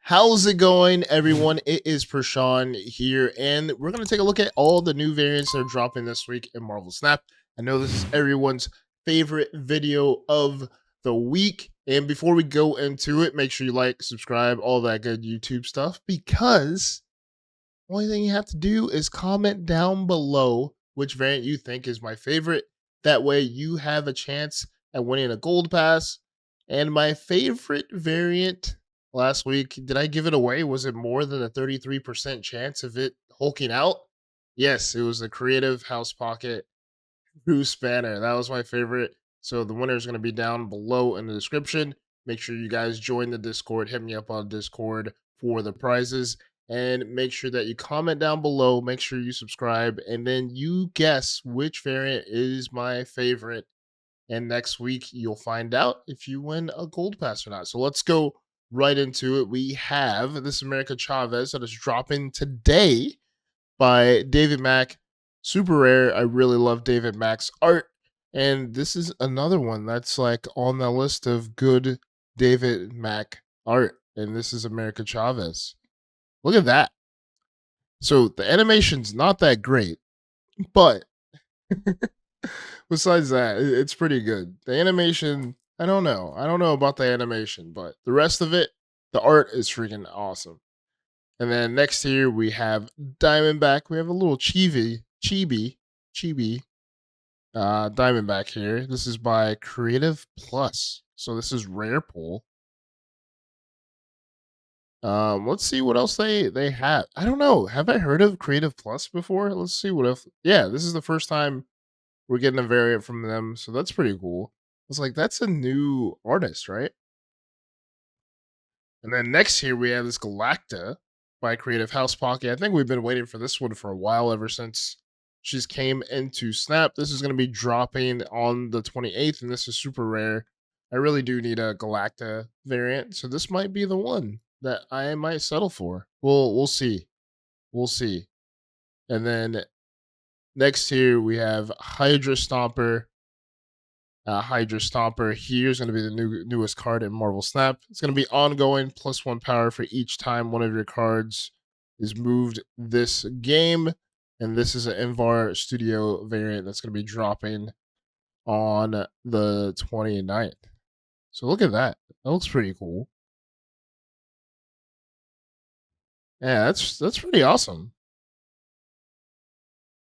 How's it going, everyone? It is Prashan here, and we're going to take a look at all the new variants that are dropping this week in Marvel Snap. I know this is everyone's favorite video of the week. And before we go into it, make sure you like, subscribe, all that good YouTube stuff, because the only thing you have to do is comment down below which variant you think is my favorite. That way, you have a chance at winning a gold pass. And my favorite variant last week, did I give it away? Was it more than a 33% chance of it hulking out? Yes, it was the Creative House Pocket Bruce Banner. That was my favorite. So the winner is going to be down below in the description. Make sure you guys join the Discord. Hit me up on Discord for the prizes. And make sure that you comment down below. Make sure you subscribe. And then you guess which variant is my favorite. And next week, you'll find out if you win a gold pass or not. So let's go right into it. We have this America Chavez that is dropping today by David Mack. Super rare. I really love David Mack's art. And this is another one that's like on the list of good David Mack art. And this is America Chavez. Look at that. So the animation's not that great, but besides that, it's pretty good. The animation, I don't know. I don't know about the animation, but the rest of it, the art is freaking awesome. And then next here we have Diamondback. We have a little chibi Diamondback here. This is by Creative Plus. So this is rare pull. Let's see what else they have. I don't know. Have I heard of Creative Plus before? Let's see what if. Yeah, this is the first time we're getting a variant from them, so that's pretty cool. It's like that's a new artist, right? And then next here we have this Galacta by Creative House Pocket. I think we've been waiting for this one for a while, ever since she's came into Snap. This is going to be dropping on the 28th, and this is super rare. I really do need a Galacta variant, so this might be the one that I might settle for. We'll see. We'll see. And then next here we have Hydra Stomper. Hydra Stomper here is going to be the newest card in Marvel Snap. It's going to be ongoing, +1 power for each time one of your cards is moved this game. And this is an Invar Studio variant that's going to be dropping on the 29th. So look at that. That looks pretty cool. Yeah, that's pretty awesome.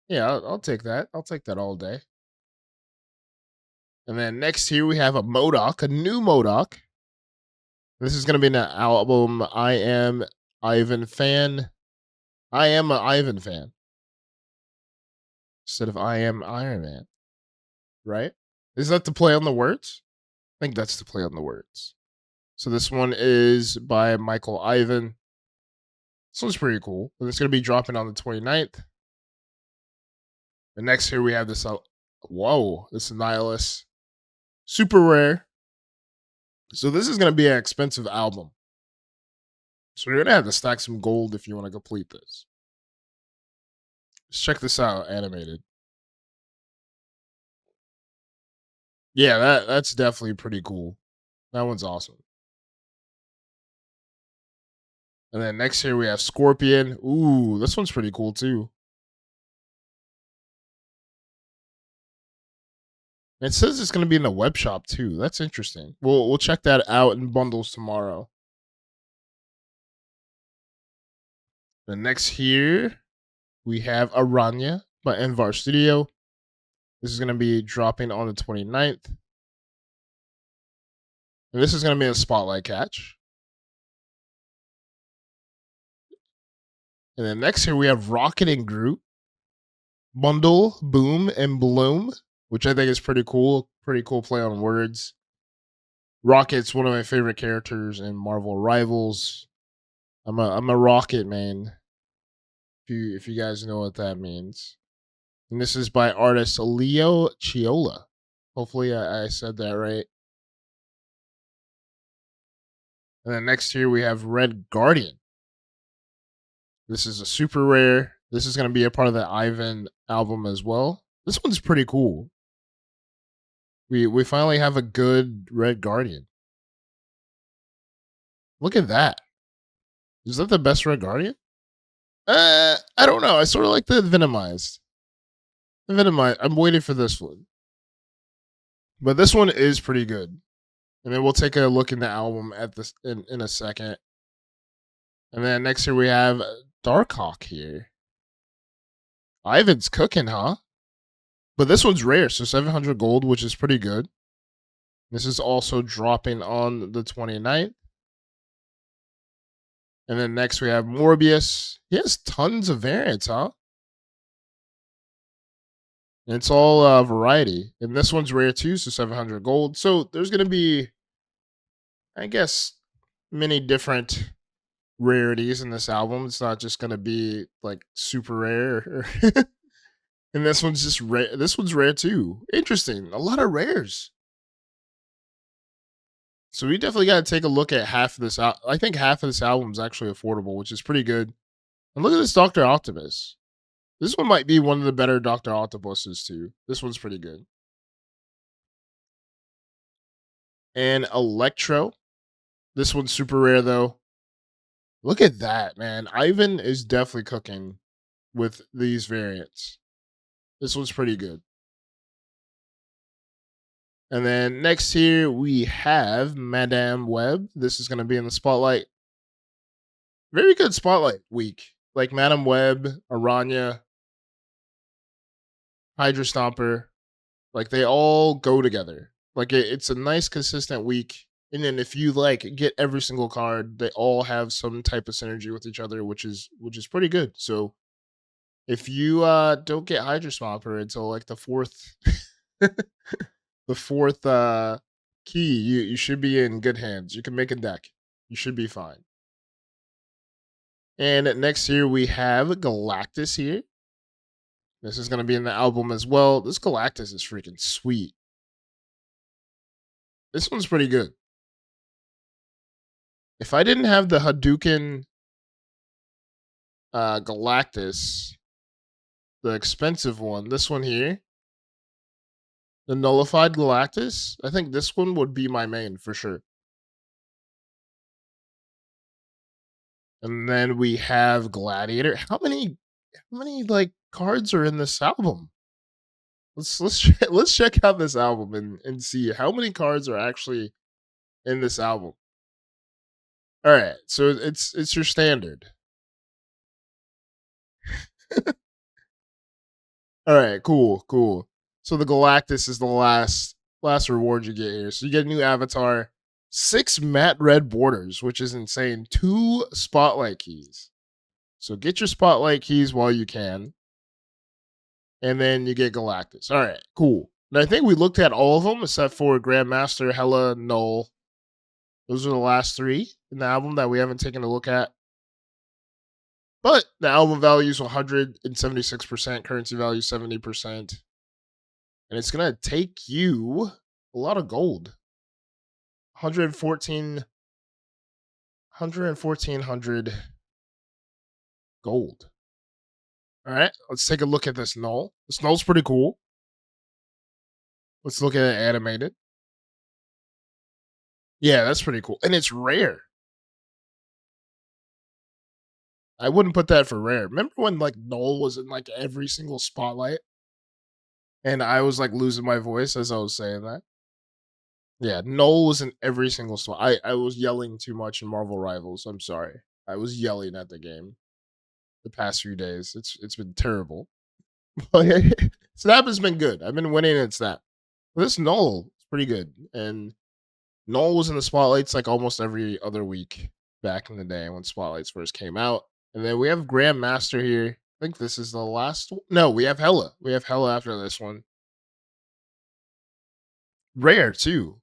Yeah, I'll take that. I'll take that all day. And then next here we have a MODOK, a new MODOK. This is going to be an album I am Ivan fan. I am an Ivan fan. Instead of I am Iron Man. Right? Is that the play on the words? I think that's the play on the words. So this one is by Michael Ivan. This one's pretty cool. And it's going to be dropping on the 29th. And next here we have this. Whoa, this Nihilus. Super rare. So this is going to be an expensive album. So you're going to have to stack some gold if you want to complete this. Let's check this out, animated. Yeah, that's definitely pretty cool. That one's awesome. And then next here we have Scorpion. Ooh, this one's pretty cool too. It says it's going to be in the web shop too. That's interesting. We'll check that out in bundles tomorrow. And next here we have Aranya by Invar Studio. This is going to be dropping on the 29th. And this is going to be a spotlight catch. And then next here we have Rocket and Groot. Bundle, Boom, and Bloom, which I think is pretty cool. Pretty cool play on words. Rocket's one of my favorite characters in Marvel Rivals. I'm a Rocket man. If you guys know what that means. And this is by artist Leo Chiola. Hopefully I said that right. And then next here we have Red Guardian. This is a super rare. This is going to be a part of the Ivan album as well. This one's pretty cool. We finally have a good Red Guardian. Look at that. Is that the best Red Guardian? I don't know. I sort of like the Venomized. The Venomized. I'm waiting for this one, but this one is pretty good. And then we'll take a look in the album at this in a second. And then next here we have Darkhawk here. Ivan's cooking, huh? But this one's rare, so 700 gold, which is pretty good. This is also dropping on the 29th. And then next we have Morbius. He has tons of variants, huh? And it's all variety. And this one's rare too, so 700 gold. So there's going to be, I guess, many different rarities in this album. It's not just going to be like super rare. And this one's just rare. This one's rare too. Interesting. A lot of rares. So we definitely got to take a look at half of this. I think half of this album is actually affordable, which is pretty good. And look at this Doctor Octopus. This one might be one of the better Doctor Octopuses too. This one's pretty good. And Electro. This one's super rare though. Look at that, man. Ivan is definitely cooking with these variants. This one's pretty good. And then next here we have Madame Web. This is going to be in the spotlight. Very good spotlight week. Like Madame Web, Aranya, Hydra Stomper. Like they all go together. Like it's a nice consistent week. And then if you like get every single card, they all have some type of synergy with each other, which is pretty good. So if you don't get Hydra Stomper until like the fourth the fourth key, you should be in good hands. You can make a deck. You should be fine. And next here we have Galactus here. This is going to be in the album as well. This Galactus is freaking sweet. This one's pretty good. If I didn't have the Hadouken Galactus, the expensive one, this one here, the Nullified Galactus, I think this one would be my main for sure. And then we have Gladiator. How many like cards are in this album? Let's check out this album and see how many cards are actually in this album. All right, so it's your standard. All right, cool. So the Galactus is the last reward you get here. So you get a new avatar, 6 matte red borders, which is insane. 2 spotlight keys. So get your spotlight keys while you can. And then you get Galactus. All right, cool. And I think we looked at all of them except for Grandmaster, Hela, Null. Those are the last 3 in the album that we haven't taken a look at. But the album value is 176%, currency value 70%. And it's going to take you a lot of gold. 11400 gold. All right, let's take a look at this Null. This Null's pretty cool. Let's look at it animated. Yeah, that's pretty cool. And it's rare. I wouldn't put that for rare. Remember when like Null was in like every single spotlight? And I was like losing my voice as I was saying that. Yeah, Null was in every single spot. I was yelling too much in Marvel Rivals. I'm sorry. I was yelling at the game the past few days. It's been terrible. But Snap has been good. I've been winning at Snap. But this Null is pretty good. And Null was in the spotlights like almost every other week back in the day when spotlights first came out. And then we have Grandmaster here. I think this is the last one. No, we have Hela. We have Hela after this one. Rare too.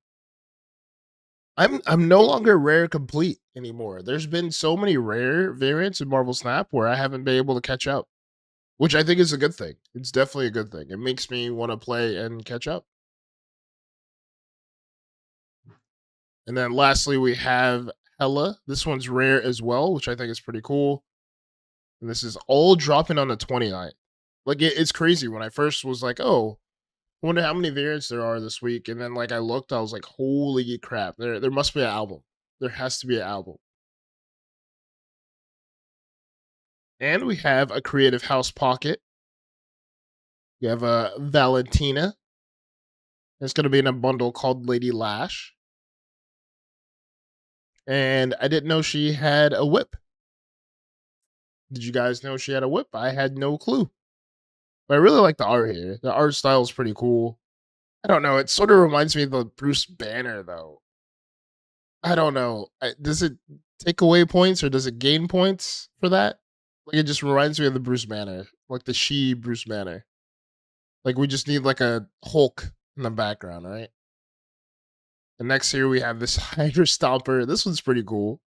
I'm no longer rare complete anymore. There's been so many rare variants in Marvel Snap where I haven't been able to catch up, which I think is a good thing. It's definitely a good thing. It makes me want to play and catch up. And then lastly, we have Hela. This one's rare as well, which I think is pretty cool. And this is all dropping on the 29th. Like it's crazy. When I first was like, oh, I wonder how many variants there are this week. And then like I looked, I was like, holy crap, there must be an album. There has to be an album. And we have a Creative House Pocket. We have a Valentina. It's going to be in a bundle called Lady Lash. And I didn't know she had a whip. Did you guys know she had a whip? I had no clue. But I really like the art here. The art style is pretty cool. I don't know. It sort of reminds me of the Bruce Banner, though. I don't know. Does it take away points or does it gain points for that? Like it just reminds me of the Bruce Banner, like the She Bruce Banner. Like we just need like a Hulk in the background, right? And next here we have this Hydra Stomper. This one's pretty cool.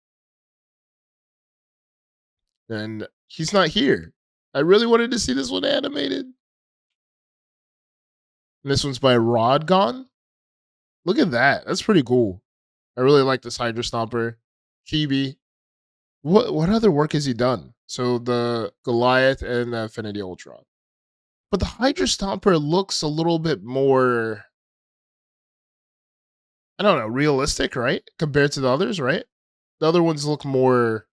And he's not here. I really wanted to see this one animated. And this one's by Rodgon. Look at that. That's pretty cool. I really like this Hydra Stomper. Chibi. What other work has he done? So the Goliath and the Infinity Ultron. But the Hydra Stomper looks a little bit more, I don't know, realistic, right? Compared to the others, right? The other ones look more.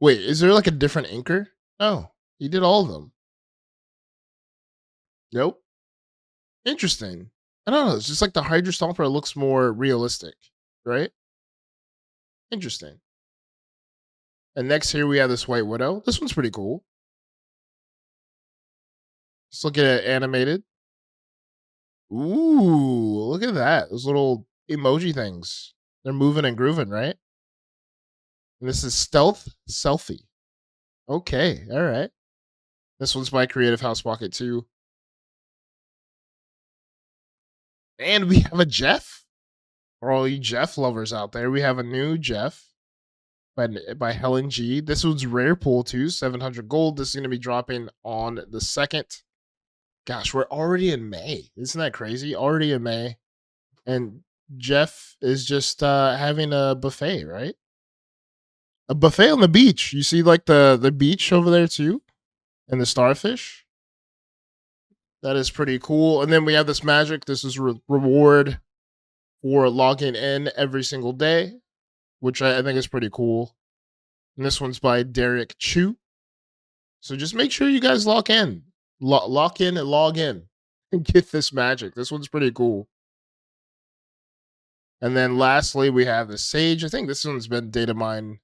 Wait, is there like a different inker? Oh, he did all of them. Nope. Interesting. I don't know. It's just like the Hydra Stomper looks more realistic, right? Interesting. And next here we have this White Widow. This one's pretty cool. Let's look at it animated. Ooh, look at that. Those little emoji things. They're moving and grooving, right? And this is Stealth Selfie. Okay, all right. This one's by Creative House Pocket too. And we have a Jeff. For all you Jeff lovers out there, we have a new Jeff by Helen G. This one's rare pull too, 700 gold. This is going to be dropping on the 2nd. Gosh, we're already in May. Isn't that crazy? Already in May. And Jeff is just having a buffet, right? A buffet on the beach. You see like the beach over there too? And the starfish. That is pretty cool. And then we have this magic. This is reward for logging in every single day, which I think is pretty cool. And this one's by Derek Chu. So just make sure you guys lock in. Lock in and log in and get this magic. This one's pretty cool. And then lastly, we have the Sage. I think this one's been data mined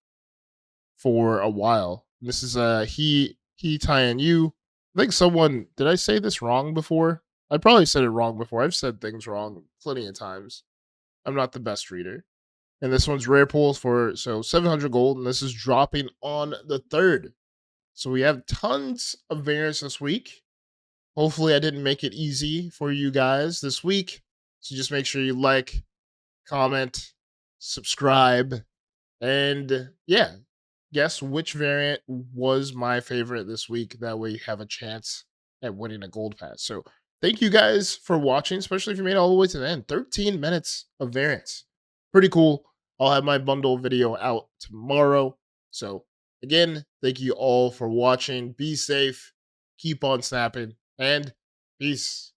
for a while. This is he tie and you. I think someone did I say this wrong before? I probably said it wrong before. I've said things wrong plenty of times. I'm not the best reader. And this one's rare pulls for 700 gold, and this is dropping on the 3rd. So we have tons of variants this week. Hopefully I didn't make it easy for you guys this week. So just make sure you like, comment, subscribe, and yeah, guess which variant was my favorite this week. That way you have a chance at winning a gold pass. So thank you guys for watching, especially if you made it all the way to the end. 13 minutes of variants. Pretty cool. I'll have my bundle video out tomorrow. So again, thank you all for watching. Be safe. Keep on snapping. And peace.